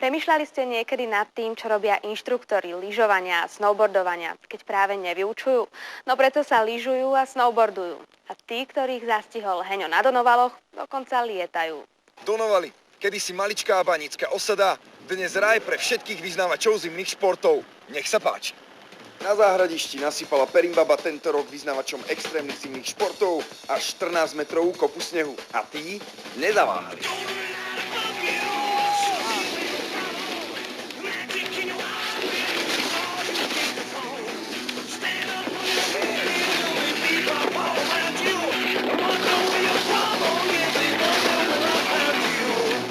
Premýšľali ste niekedy nad tým, čo robia inštruktori lyžovania a snowboardovania, keď práve nevyučujú? No preto sa lyžujú a snowboardujú. A tí, ktorých zastihol Heňo na Donovaloch, dokonca lietajú. Donovali, kedysi maličká banická osada, dnes raj pre všetkých vyznávačov zimných športov. Nech sa páči. Na záhradišti nasypala Perimbaba tento rok vyznávačom extrémnych zimných športov až 14 metrovú kopu snehu. A tí nezaváhali.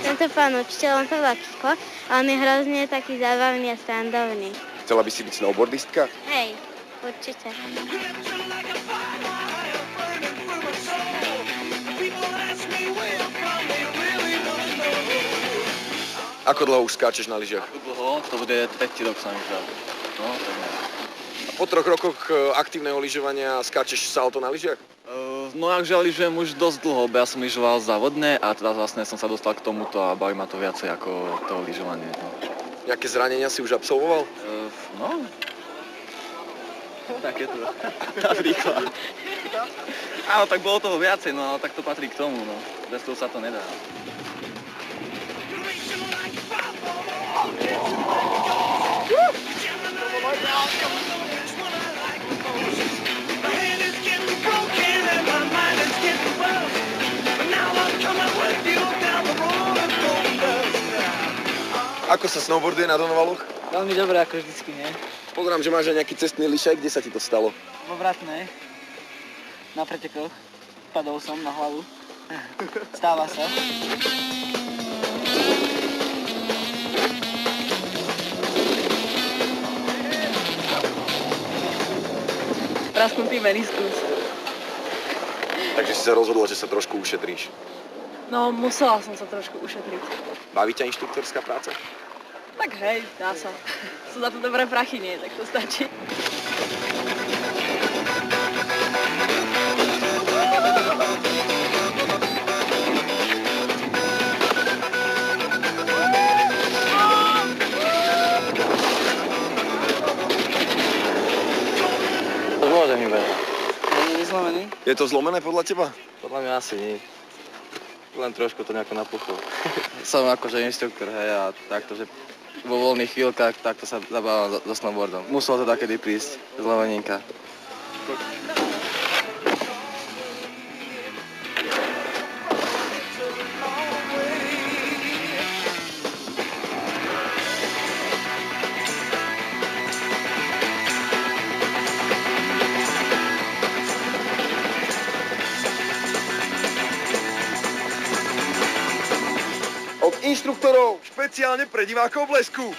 Tento pán učiteľ, on sa volá Kiko, ale on je hrozne taký zábavný a srandovný. Chcela by si byť snowboardistka? Hej, určite. Ako dlho už skáčeš na lyžiach? Dlho, to bude tretí rok sa mi zdá. No, tak ne. Po 3 rokoch aktívneho lyžovania skáčeš salto na lyžiach? No akže lyžujem už dosť dlho, bo ja som lyžoval závodne a teraz vlastne som sa dostal k tomuto a baví ma to viacej ako to lyžovanie. No. Nejaké zranenia si už absolvoval? No, takéto, napríklad. Áno, tak bolo toho viacej, no ale tak to patrí k tomu, no. Bez toho sa to nedá. Ako sa snowboarduje na Donovaloch? Veľmi dobre, ako vždycky, nie? Pozerám, že máš aj nejaký cestný lyžák. Kde sa ti to stalo? Vo Vratnej, na pretekoch, padol som na hlavu. Stáva sa. Prasknutý meniskus. Takže si sa rozhodla, že sa trošku ušetríš. No, musela som sa trošku ušetriť. Baví ťa inštruktorská práca? Tak hej, dá sa. Sú za to dobré prachy, nie? Tak to stačí. To môže mi behať. Nie je zlomený? Je to zlomené podľa teba? Podľa mňa asi nie. Len trošku to nejako napuchlo. Som akože inštruktor, hej, a takto, že vo voľných chvíľkach takto sa zabávam so snowboardom. Muselo to takedy prísť, zlomeninka. Od inštruktorov špeciálne pre divákov Blesku.